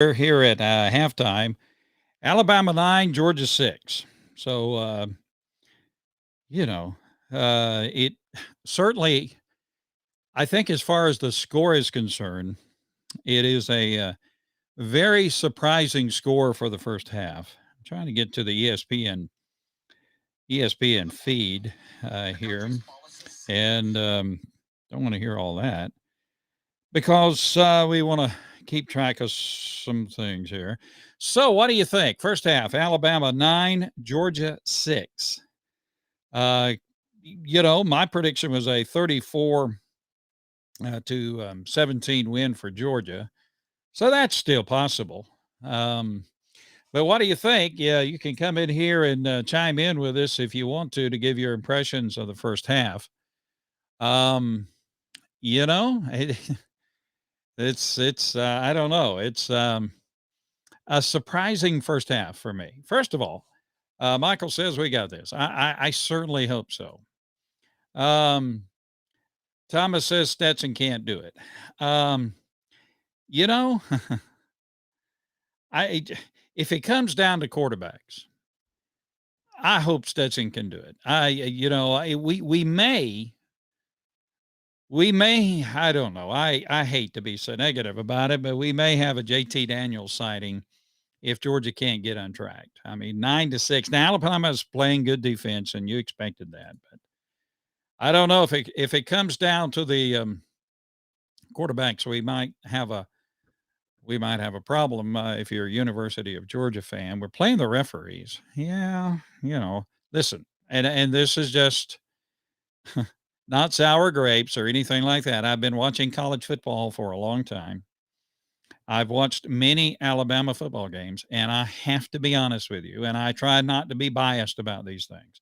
We're here at halftime. Alabama 9, Georgia 6. So, you know, it certainly, I think, as far as the score is concerned, it is a very surprising score for the first half. I'm trying to get to the ESPN feed here, and don't want to hear all that because we want to keep track of some things here. So, what do you think? First half, Alabama 9, Georgia 6. Uh, my prediction was a 34 to 17 win for Georgia. So that's still possible. But what do you think? Yeah, you can come in here and chime in with us if you want to give your impressions of the first half. Um, it, it's I don't know. It's a surprising first half for me. First of all, Michael says we got this. I certainly hope so. Um, Thomas says Stetson can't do it. Um, you know, I if it comes down to quarterbacks, I hope Stetson can do it. We may I don't know. I hate to be so negative about it, but we may have a JT Daniels sighting if Georgia can't get untracked. I mean, 9-6. Now Alabama's playing good defense, and you expected that, but I don't know if it comes down to the quarterbacks, we might have a problem if you're a University of Georgia fan. We're playing the referees. Yeah, listen, and this is just not sour grapes or anything like that. I've been watching college football for a long time. I've watched many Alabama football games, and I have to be honest with you, and I try not to be biased about these things.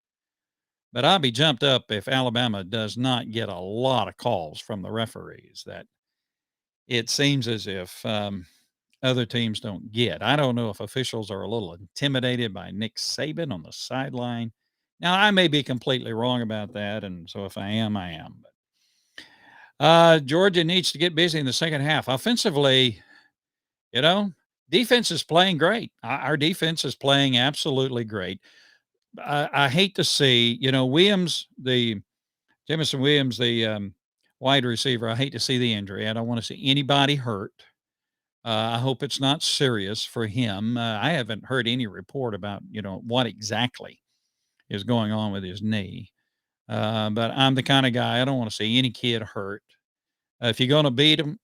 But I'll be jumped up if Alabama does not get a lot of calls from the referees that it seems as if other teams don't get. I don't know if officials are a little intimidated by Nick Saban on the sideline. Now, I may be completely wrong about that, and so if I am, I am. But Georgia needs to get busy in the second half. Offensively, defense is playing great. Our defense is playing absolutely great. I hate to see, Jameson Williams, the wide receiver. I hate to see the injury. I don't want to see anybody hurt. I hope it's not serious for him. I haven't heard any report about, what exactly is going on with his knee. But I'm the kind of guy I don't want to see any kid hurt. If you're going to beat them,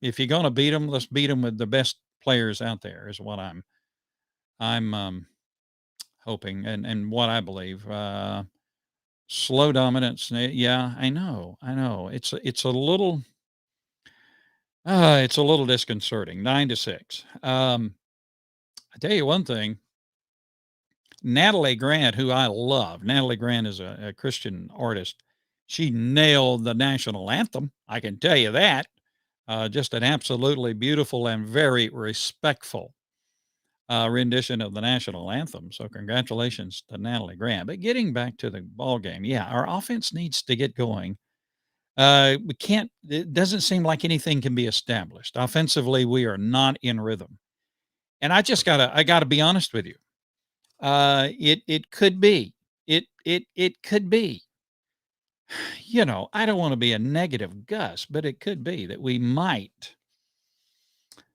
let's beat them with the best players out there. Is what I'm hoping and what I believe. Slow dominance. Yeah, I know. It's a little disconcerting. 9-6. I tell you one thing. Natalie Grant, who I love. Natalie Grant is a Christian artist. She nailed the national anthem. I can tell you that. Just an absolutely beautiful and very respectful rendition of the national anthem. So congratulations to Natalie Grant. But getting back to the ball game, yeah, our offense needs to get going. We can't. It doesn't seem like anything can be established offensively. We are not in rhythm, and I gotta be honest with you. It could be. It could be. I don't want to be a negative Gus, but it could be that we might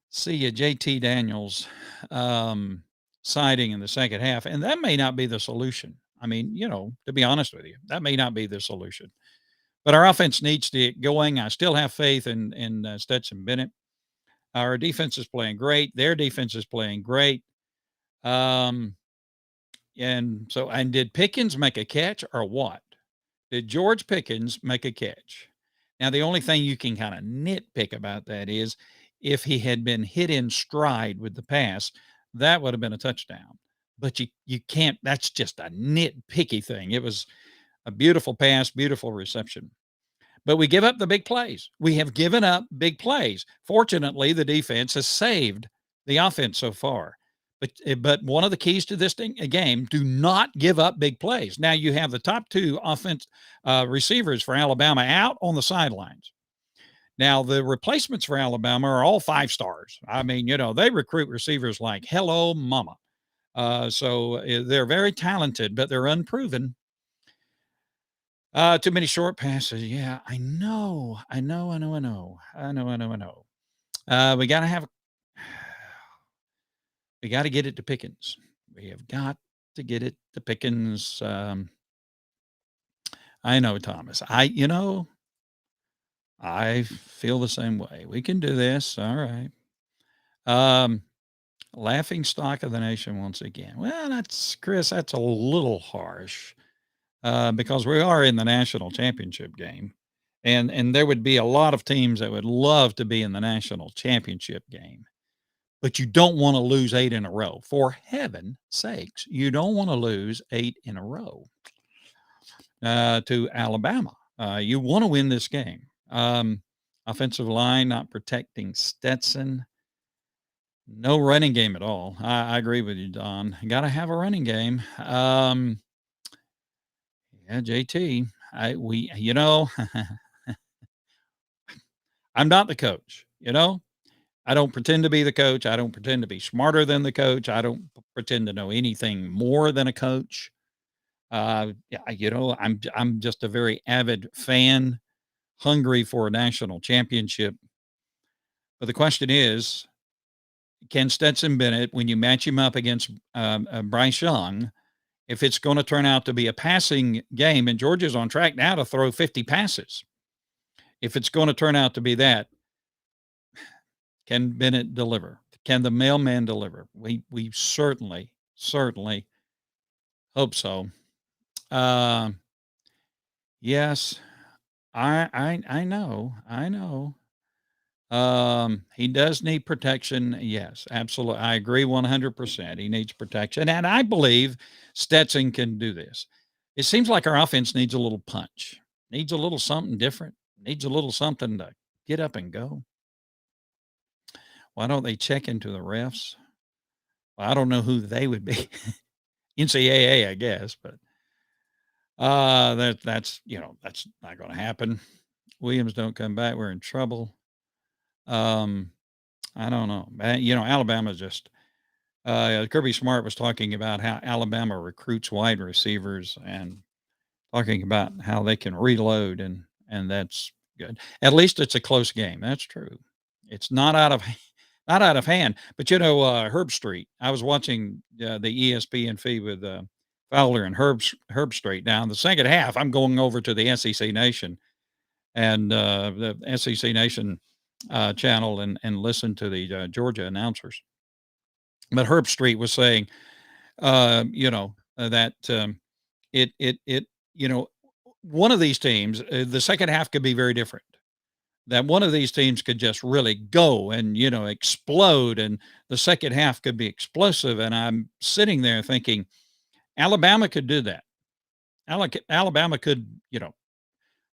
see a JT Daniels sighting in the second half, and that may not be the solution. I mean, to be honest with you, that may not be the solution. But our offense needs to get going. I still have faith in Stetson Bennett. Our defense is playing great. Their defense is playing great. Um, and did Pickens make a catch or what? Did George Pickens make a catch? Now, the only thing you can kind of nitpick about that is if he had been hit in stride with the pass, that would have been a touchdown. But you can't, that's just a nitpicky thing. It was a beautiful pass, beautiful reception. But we give up the big plays. We have given up big plays. Fortunately, the defense has saved the offense so far. But one of the keys to this game, do not give up big plays. Now you have the top two offense receivers for Alabama out on the sidelines. Now, the replacements for Alabama are all 5 stars. I mean, they recruit receivers like hello, mama. So they're very talented, but they're unproven. Too many short passes. Yeah, I know. I know. I know. I know. I know. I know. I know. We got to have, we got to get it to Pickens. We have got to get it to Pickens. I know, Thomas. I feel the same way. We can do this. All right. Um, Laughing stock of the nation once again. Well, that's Chris. That's a little harsh because we are in the national championship game, and there would be a lot of teams that would love to be in the national championship game, but you don't want to lose 8 in a row. For heaven's sakes, you don't want to lose 8 in a row to Alabama. You want to win this game. Offensive line not protecting Stetson. No running game at all. I agree with you, Don. Got to have a running game. Yeah, JT. I'm not the coach. I don't pretend to be the coach. I don't pretend to be smarter than the coach. I don't pretend to know anything more than a coach. Yeah, I'm just a very avid fan, hungry for a national championship. But the question is, can Stetson Bennett, when you match him up against Bryce Young, if it's going to turn out to be a passing game, and Georgia's on track now to throw 50 passes, if it's going to turn out to be that, can Bennett deliver? Can the mailman deliver? We certainly hope so. Yes, I know. He does need protection. Yes, absolutely. I agree 100%. He needs protection. And I believe Stetson can do this. It seems like our offense needs a little punch, needs a little something different, needs a little something to get up and go. Why don't they check into the refs? Well, I don't know who they would be. NCAA, I guess, but that's not going to happen. Williams don't come back, we're in trouble. I don't know. Alabama just Kirby Smart was talking about how Alabama recruits wide receivers and talking about how they can reload and that's good. At least it's a close game. That's true. It's not out of hand. But Herb Street. I was watching the ESPN feed with Fowler and Herb Street. Now in the second half, I'm going over to the SEC Nation and the SEC Nation channel and listen to the Georgia announcers. But Herb Street was saying, that one of these teams, the second half could be very different. That one of these teams could just really go and explode, and the second half could be explosive. And I'm sitting there thinking, Alabama could do that. Alabama could,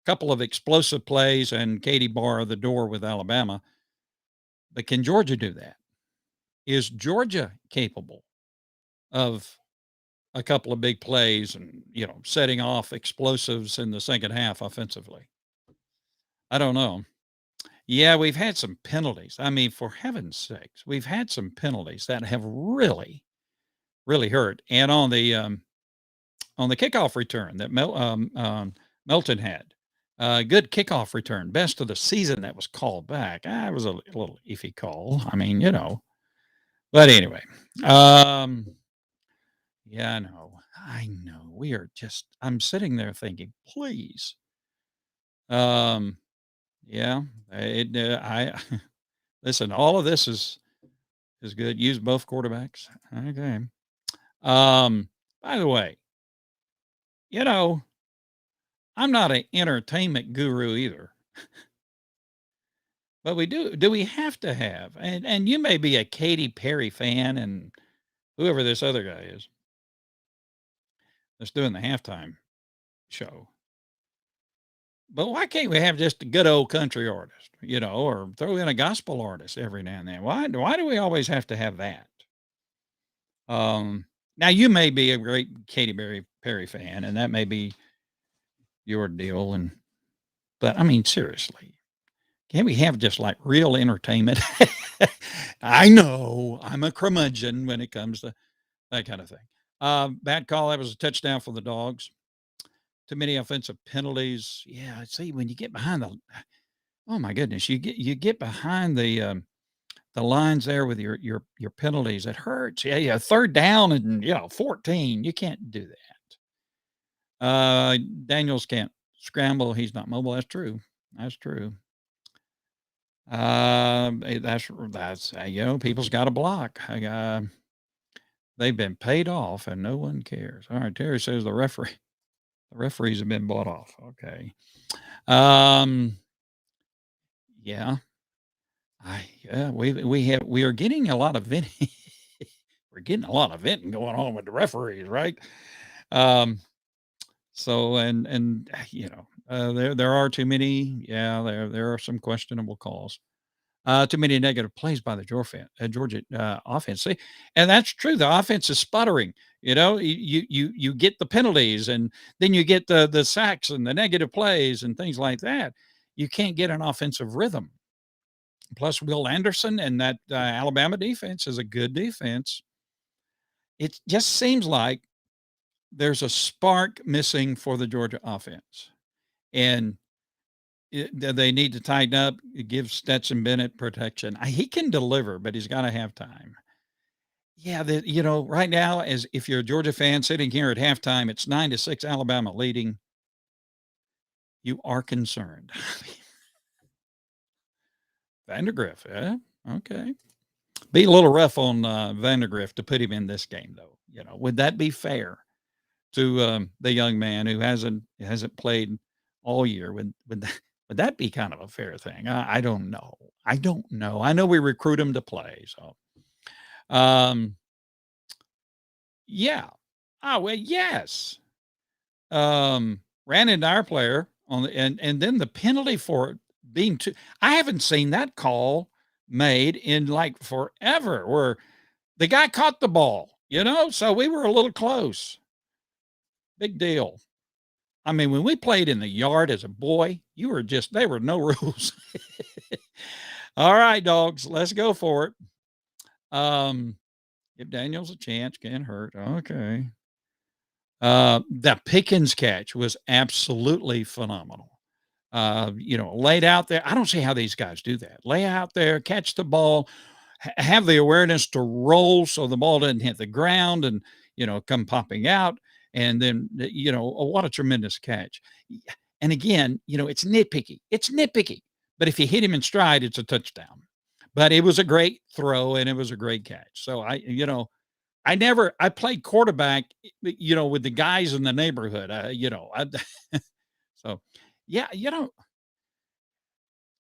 couple of explosive plays and Katie bar the door with Alabama. But can Georgia do that? Is Georgia capable of a couple of big plays and, setting off explosives in the second half offensively? I don't know. Yeah, we've had some penalties. I mean, for heaven's sakes, we've had some penalties that have really, really hurt. And on the kickoff return that Melton had, good kickoff return, best of the season that was called back. It was a little iffy call. I mean, but anyway, yeah, I know. I'm sitting there thinking, please, yeah, I listen. All of this is good. Use both quarterbacks. Okay. By the way, you know, I'm not an entertainment guru either, but do we have to have, and you may be a Katy Perry fan and whoever this other guy is that's doing the halftime show. But why can't we have just a good old country artist, or throw in a gospel artist every now and then? Why do we always have to have that? Now you may be a great Perry fan, and that may be your deal, but I mean, seriously, Can we have just like real entertainment? I know I'm a curmudgeon when it comes to that kind of thing. Bad call. That was a touchdown for the dogs. Too many offensive penalties. Yeah, see, when you get behind the, oh my goodness, you get behind the lines there with your penalties. It hurts. Yeah, yeah. Third down and 14. You can't do that. Daniels can't scramble. He's not mobile. That's true. That's true. People's got to block. They've been paid off and no one cares. All right, Terry says the referees have been bought off. Okay. Um, yeah, we are getting a lot of venting. We're getting a lot of venting going on with the referees, right? Um, so there are too many. Yeah, there are some questionable calls. Too many negative plays by the Georgia offense. See, and that's true. The offense is sputtering. You get the penalties, and then you get the sacks and the negative plays and things like that. You can't get an offensive rhythm. Plus, Will Anderson and that Alabama defense is a good defense. It just seems like there's a spark missing for the Georgia offense, and they need to tighten up, give Stetson Bennett protection. He can deliver, but he's gotta have time. Yeah, right now, as if you're a Georgia fan sitting here at halftime, it's 9-6 Alabama leading. You are concerned. Vandergriff, yeah, okay. Be a little rough on Vandergriff to put him in this game, though. Would that be fair to the young man who hasn't played all year? Would that be kind of a fair thing? I don't know. I don't know. I know we recruit him to play, so um, yeah. Oh well, yes. Ran into our player on the and then the penalty for it being too. I haven't seen that call made in like forever, where the guy caught the ball. So we were a little close. Big deal. I mean, when we played in the yard as a boy, there were no rules. All right, dogs, let's go for it. Give Daniels a chance, can't hurt. Okay. The Pickens catch was absolutely phenomenal. Laid out there. I don't see how these guys do that. Lay out there, catch the ball, have the awareness to roll so the ball doesn't hit the ground and, come popping out. And then, what a tremendous catch. And again, it's nitpicky. It's nitpicky. But if you hit him in stride, it's a touchdown. But it was a great throw and it was a great catch. So I played quarterback, with the guys in the neighborhood. So yeah,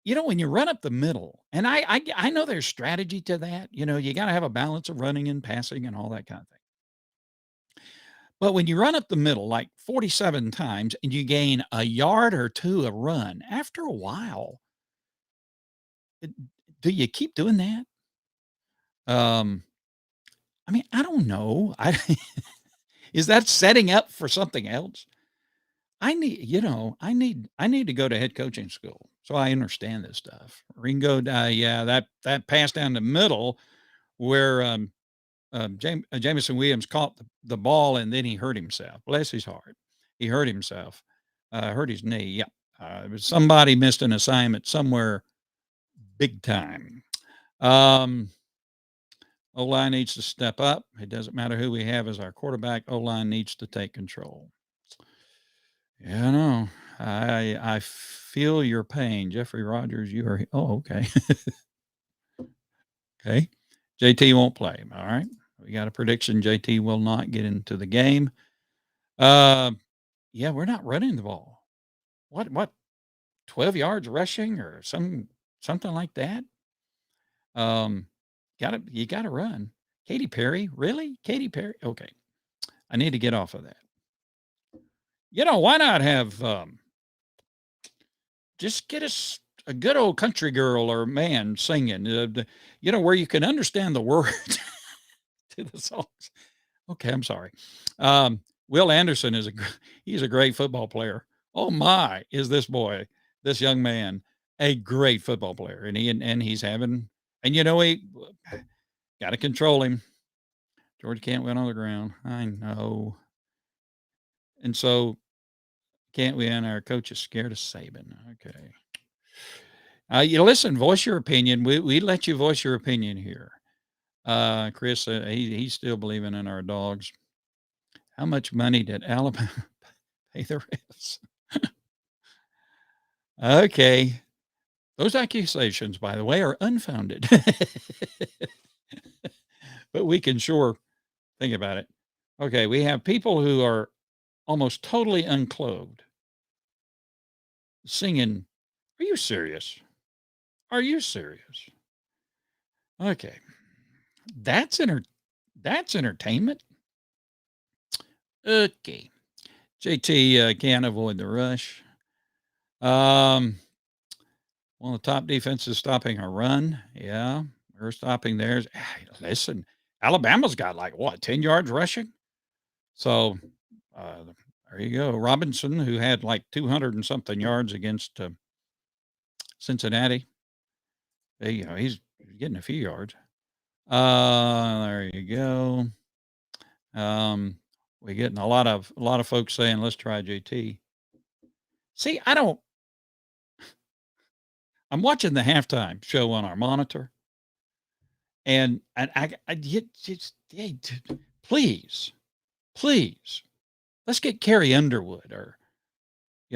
when you run up the middle, and I know there's strategy to that. You got to have a balance of running and passing and all that kind of thing. But when you run up the middle like 47 times and you gain a yard or two a run, after a while, uh, do you keep doing that? Um, I mean, I don't know. Is that setting up for something else? I need to go to head coaching school so I understand this stuff. Ringo, yeah, that pass down the middle where Jameson Williams caught the ball and then he hurt himself. Bless his heart. He hurt himself, hurt his knee. Yeah. Somebody missed an assignment somewhere big time. O-line needs to step up. It doesn't matter who we have as our quarterback. O-line needs to take control. Yeah, I know. I feel your pain. Jeffrey Rogers, you are. Oh, okay. Okay. JT won't play. All right. We got a prediction. JT will not get into the game. Uh, yeah, we're not running the ball. What 12 yards rushing or something like that? You gotta run. Katy Perry, really? Katy Perry? Okay. I need to get off of that. Why not have just get us a good old country girl or man singing, where you can understand the words to the songs. Okay, I'm sorry. Will Anderson he's a great football player. Oh my, is this boy, this young man a great football player, and he's having, and we got to control him. Georgia can't win on the ground. I know, and so can't win. Our coach is scared of Saban. Okay. You listen, voice your opinion. We let you voice your opinion here. Chris, he's still believing in our dogs. How much money did Alabama pay the refs? Okay. Those accusations, by the way, are unfounded. But we can sure think about it. Okay, we have people who are almost totally unclothed singing. Are you serious? Are you serious? Okay. That's that's entertainment. Okay. JT can't avoid the rush. One of the top defenses stopping a run. Yeah, we're stopping theirs. Listen, Alabama's got like what, 10 yards rushing? So uh, there you go. Robinson, who had like 200 and something yards against Cincinnati. He's getting a few yards. There you go. We're getting a lot of folks saying, let's try JT. See, I'm watching the halftime show on our monitor, and I just, hey, please, let's get Carrie Underwood, or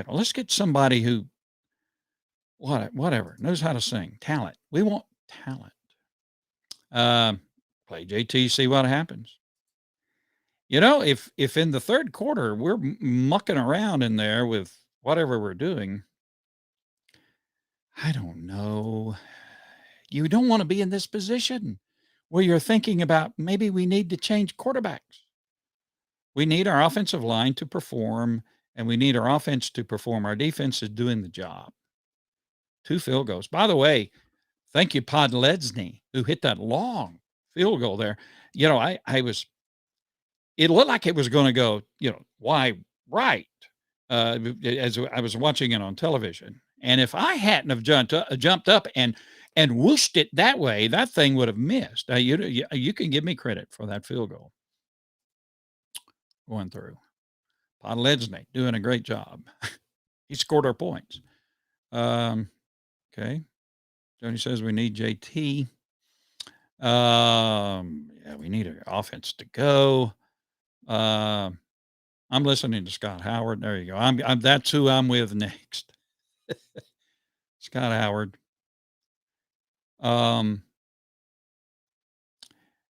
let's get somebody who whatever knows how to sing. Talent. We want talent. Play JT, see what happens. If in the third quarter we're mucking around in there with whatever we're doing, I don't know. You don't want to be in this position where you're thinking about maybe we need to change quarterbacks. We need our offensive line to perform, and we need our offense to perform. Our defense is doing the job. 2 field goals. By the way, thank you, Podledzny, who hit that long field goal there. It looked like it was going to go, why right, as I was watching it on television. And if I hadn't have jumped up and whooshed it that way, that thing would have missed. You can give me credit for that field goal going through. Podledzny doing a great job. He scored our points. Okay. Joni says we need JT. Yeah, we need an offense to go. I'm listening to Scott Howard. There you go. I'm that's who I'm with next. Scott Howard.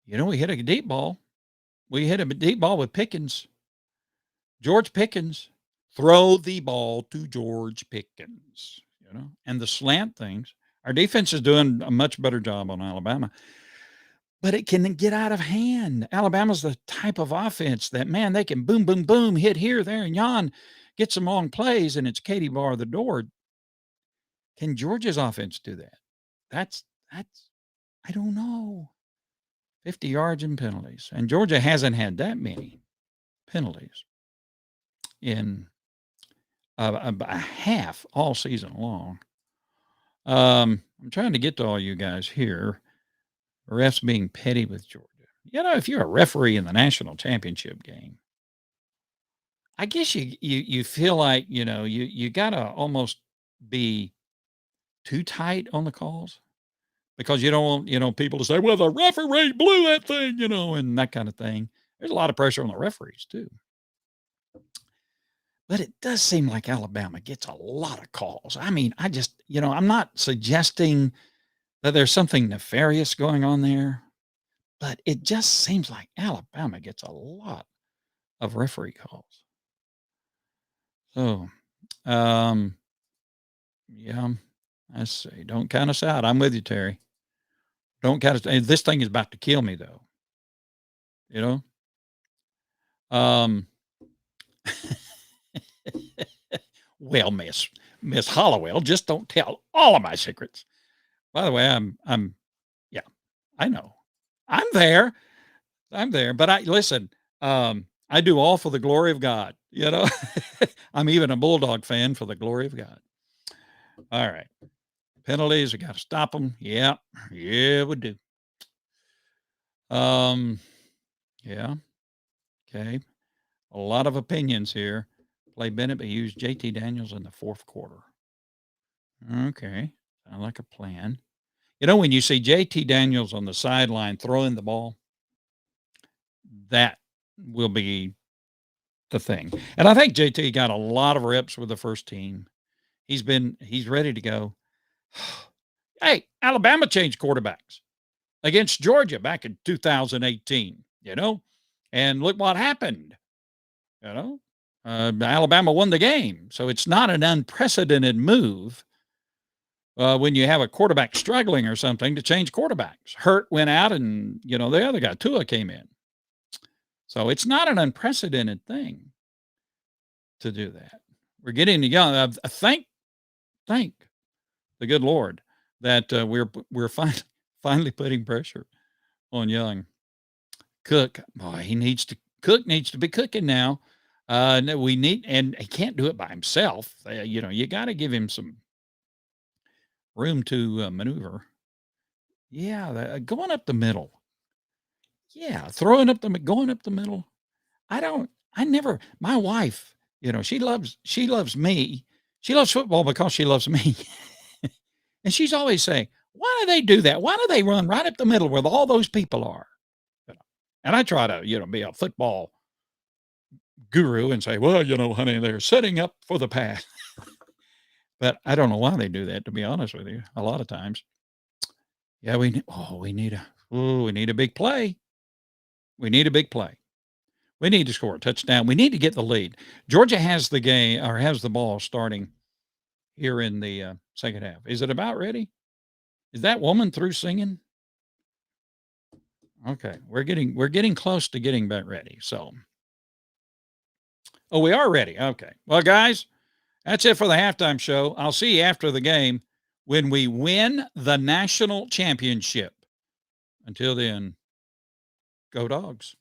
We hit a deep ball. We hit a deep ball with Pickens. George Pickens. Throw the ball to George Pickens, and the slant things. Our defense is doing a much better job on Alabama, but it can get out of hand. Alabama's the type of offense that, man, they can boom, boom, boom, hit here, there, and yon, get some long plays, and it's Katie bar the door. Can Georgia's offense do that? That's I don't know. 50 yards and penalties. And Georgia hasn't had that many penalties in a half all season long. I'm trying to get to all you guys here. Refs being petty with Georgia. If you're a referee in the national championship game, I guess you feel like, you gotta almost be too tight on the calls, because you don't want, people to say, well, the referee blew that thing, and that kind of thing. There's a lot of pressure on the referees too. But it does seem like Alabama gets a lot of calls. I mean, I'm not suggesting that there's something nefarious going on there, but it just seems like Alabama gets a lot of referee calls. So, yeah, let's see. Don't count us out. I'm with you, Terry. Don't count us. This thing is about to kill me, though. Well, Miss Hollowell, just don't tell all of my secrets. By the way, yeah, I know. I'm there. But listen, I do all for the glory of God, I'm even a Bulldog fan for the glory of God. All right. Penalties, we got to stop them. Yeah. Yeah, we do. Um, yeah. Okay. A lot of opinions here. Play Bennett, but use JT Daniels in the fourth quarter. Okay. Sound like a plan. You know, when you see JT Daniels on the sideline throwing the ball, that will be the thing. And I think JT got a lot of reps with the first team. He's ready to go. Hey, Alabama changed quarterbacks against Georgia back in 2018, and look what happened, you know. Alabama won the game. So it's not an unprecedented move when you have a quarterback struggling or something to change quarterbacks. Hurt went out and, the other guy, Tua, came in. So it's not an unprecedented thing to do that. We're getting young. Thank the good Lord that we're finally putting pressure on Young. Cook, boy, Cook needs to be cooking now. No, we need, and he can't do it by himself. You got to give him some room to maneuver. Yeah, going up the middle. Yeah, going up the middle. My wife, she loves me. She loves football because she loves me. And she's always saying, why do they do that? Why do they run right up the middle where all those people are? And I try to, be a football guru and say, well, honey, they're setting up for the pass. But I don't know why they do that, to be honest with you, a lot of times. Yeah, we need a big play. We need a big play. We need to score a touchdown. We need to get the lead. Georgia has the game or has the ball starting here in the second half. Is it about ready? Is that woman through singing? Okay, we're getting close to getting back ready. So, we are ready. Okay. Well, guys, that's it for the halftime show. I'll see you after the game when we win the national championship. Until then, go Dogs.